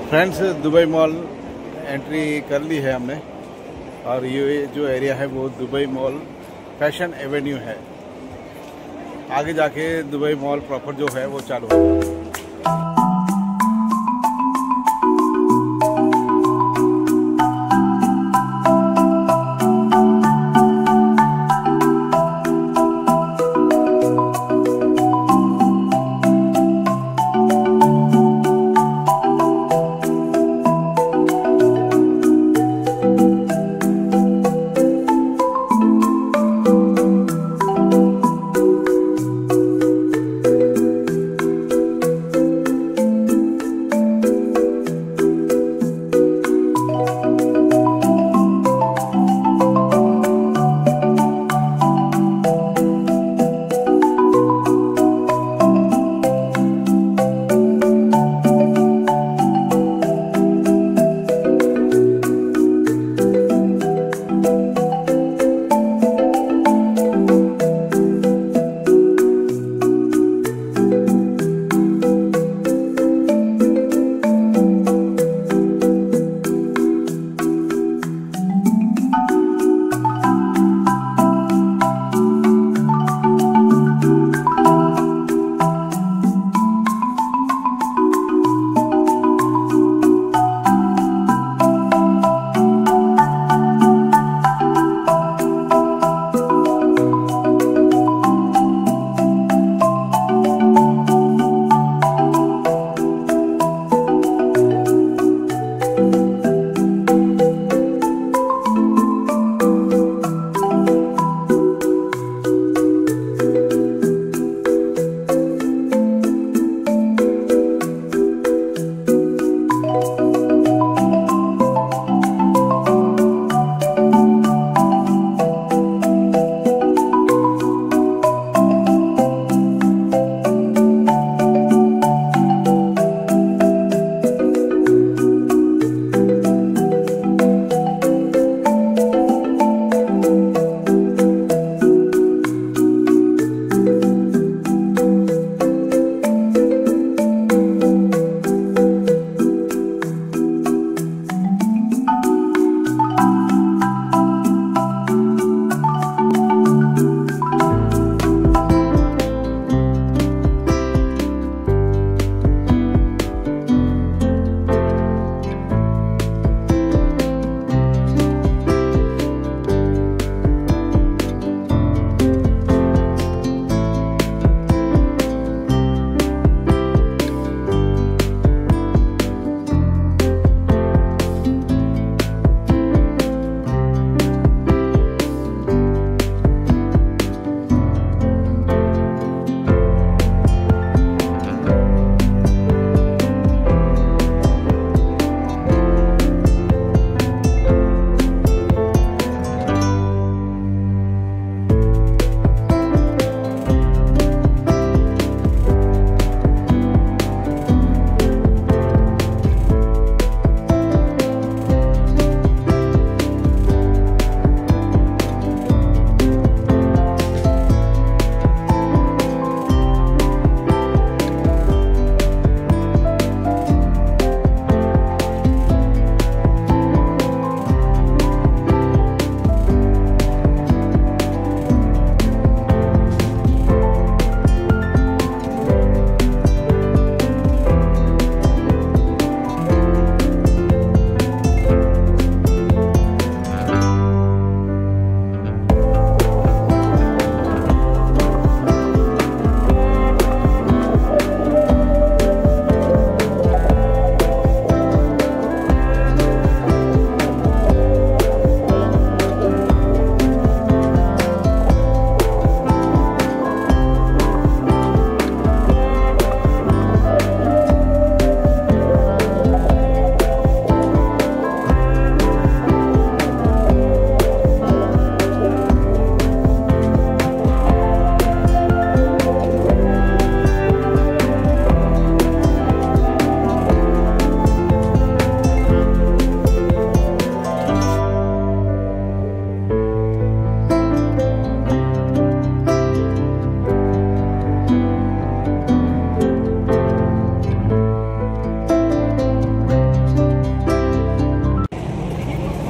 Friends, Dubai mall entry कर ली है हमने और ये जो एरिया है वो दुबई मॉल फैशन एवेन्यू है। आगे जाके दुबई मॉल प्रॉपर जो है वो चालू होगा।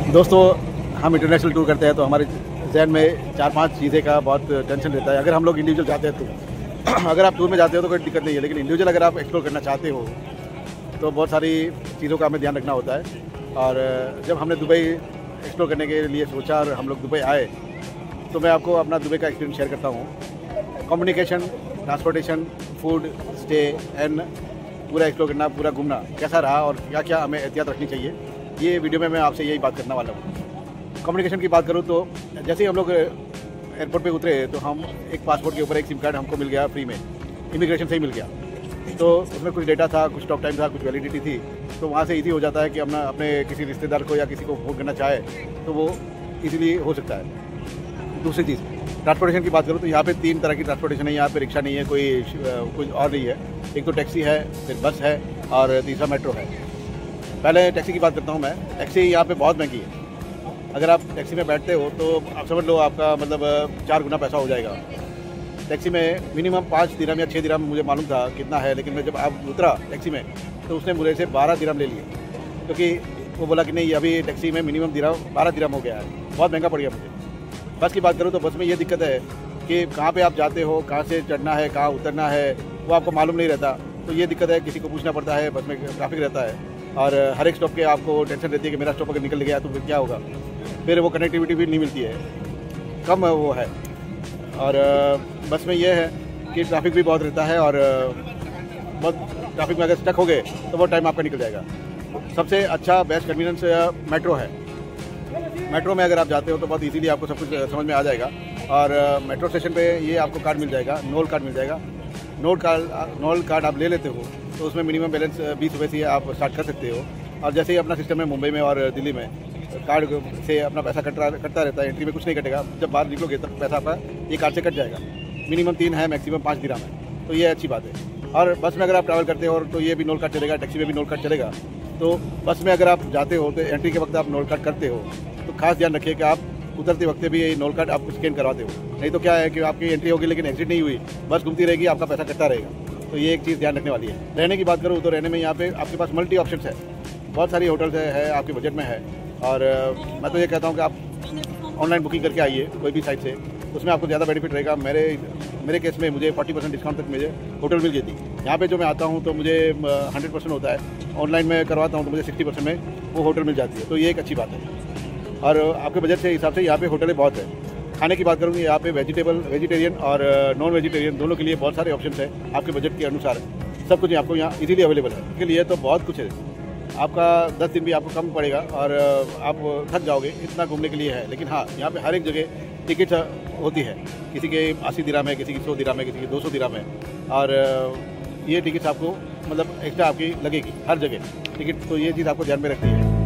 दोस्तों, हम इंटरनेशनल टूर करते हैं तो हमारे जहन में 4-5 चीज़ें का बहुत टेंशन रहता है। अगर हम लोग इंडिविजुअल जाते हैं तो अगर आप टूर में जाते हो तो कोई दिक्कत नहीं है, लेकिन इंडिविजुअल अगर आप एक्सप्लोर करना चाहते हो तो बहुत सारी चीज़ों का हमें ध्यान रखना होता है। और जब हमने दुबई एक्सप्लोर करने के लिए सोचा और हम लोग दुबई आए तो मैं आपको अपना दुबई का एक्सपीरियंस शेयर करता हूँ। Communication, transportation, food, stay and पूरा एक्सप्लोर करना, पूरा घूमना कैसा रहा और क्या क्या हमें एहतियात रखनी चाहिए, ये वीडियो में मैं आपसे यही बात करने वाला हूँ। कम्युनिकेशन की बात करूँ तो जैसे ही हम लोग एयरपोर्ट पे उतरे तो हम एक पासपोर्ट के ऊपर एक सिम कार्ड हमको मिल गया फ्री में, इमिग्रेशन से ही मिल गया। तो उसमें कुछ डेटा था, कुछ टॉक टाइम था, कुछ वैलिडिटी थी। तो वहाँ से इजी हो जाता है कि अपने किसी रिश्तेदार को या किसी को फ़ोन करना चाहे तो वो इजीली हो सकता है। दूसरी चीज़, ट्रांसपोर्टेशन की बात करूँ तो यहाँ पे 3 तरह की ट्रांसपोर्टेशन है। यहाँ पे रिक्शा नहीं है, कोई और नहीं है। एक तो टैक्सी है, फिर बस है और तीसरा मेट्रो है। पहले टैक्सी की बात करता हूँ मैं। टैक्सी यहाँ पे बहुत महंगी है। अगर आप टैक्सी में बैठते हो तो आप समझ लो आपका मतलब 4 गुना पैसा हो जाएगा। टैक्सी में मिनिमम 5 दिरहम या 6 दिरहम मुझे मालूम था कितना है, लेकिन मैं जब आप उतरा टैक्सी में तो उसने मुझे से 12 दिरहम ले लिए, क्योंकि वो बोला कि नहीं अभी टैक्सी में मिनिमम 12 दिरहम हो गया है, बहुत महंगा पड़ गया मुझे। बस की बात करूँ तो बस में ये दिक्कत है कि कहाँ पे आप जाते हो, कहाँ से चढ़ना है, कहाँ उतरना है, वो आपको मालूम नहीं रहता। तो ये दिक्कत है, किसी को पूछना पड़ता है। बस में ट्रैफिक रहता है और हर एक स्टॉप के आपको टेंशन रहती है कि मेरा स्टॉप अगर निकल गया तो फिर क्या होगा। फिर वो कनेक्टिविटी भी नहीं मिलती है, कम वो है। और बस में ये है कि ट्रैफिक भी बहुत रहता है और बहुत ट्रैफिक में अगर स्टक हो गए तो बहुत टाइम आपका निकल जाएगा। सबसे अच्छा बेस्ट कन्वीनियंस मेट्रो है। मेट्रो में अगर आप जाते हो तो बहुत इजीली आपको सब कुछ समझ में आ जाएगा। और मेट्रो स्टेशन पे ये आपको कार्ड मिल जाएगा, नोल कार्ड मिल जाएगा। नोल कार्ड आप ले लेते हो तो उसमें मिनिमम बैलेंस 20 रुपये से आप स्टार्ट कर सकते हो। और जैसे ही अपना सिस्टम है मुंबई में और दिल्ली में, कार्ड से अपना पैसा कटता रहता है। एंट्री में कुछ नहीं कटेगा, जब बाहर निकलोगे तब पैसा आपका ये कार्ड से कट जाएगा। मिनिमम 3 है, मैक्सिमम 5 दिरहम है, तो ये अच्छी बात है। और बस में अगर आप ट्रैवल करते हो तो ये भी नोल कार्ड चलेगा, टैक्सी में भी नोल कार्ड चलेगा। तो बस में अगर आप जाते हो तो एंट्री के वक्त आप नोल कार्ड करते हो तो खास ध्यान रखिए कि आप उतरते वक्त भी ये नोल कार्ड आप स्कैन करवाते हो। नहीं तो क्या है कि आपकी एंट्री होगी लेकिन एग्जिट नहीं हुई, बस घूमती रहेगी, आपका पैसा कटता रहेगा। तो ये एक चीज़ ध्यान रखने वाली है। रहने की बात करूँ तो रहने में यहाँ पे आपके पास मल्टी ऑप्शंस है, बहुत सारी होटल्स है आपके बजट में है। और मैं तो ये कहता हूँ कि आप ऑनलाइन बुकिंग करके आइए कोई भी साइट से, उसमें आपको ज़्यादा बेनिफिट रहेगा। मेरे केस में मुझे 40% डिस्काउंट तक मुझे होटल मिल गई थी। यहाँ पे जो मैं आता हूँ तो मुझे 100% होता है, ऑनलाइन में करवाता हूँ तो मुझे 60% में वो होटल मिल जाती है। तो ये एक अच्छी बात है। और आपके बजट के हिसाब से यहाँ पे होटलें बहुत है। खाने की बात करूँगी, यहाँ पे वेजिटेरियन और नॉन वेजिटेरियन दोनों के लिए बहुत सारे ऑप्शन है। आपके बजट के अनुसार सब कुछ आपको यहाँ इजीली अवेलेबल है। इसके लिए तो बहुत कुछ है। आपका 10 दिन भी आपको कम पड़ेगा और आप थक जाओगे, इतना घूमने के लिए है। लेकिन हाँ, यहाँ पे हर एक जगह टिकट होती है। किसी के 80 दिरहम है, किसी की 100 दिरहम है, किसी की 200 दिरहम है। और ये टिकट आपको मतलब एक्स्ट्रा आपकी लगेगी हर जगह टिकट। तो ये चीज़ आपको ध्यान में रखनी है।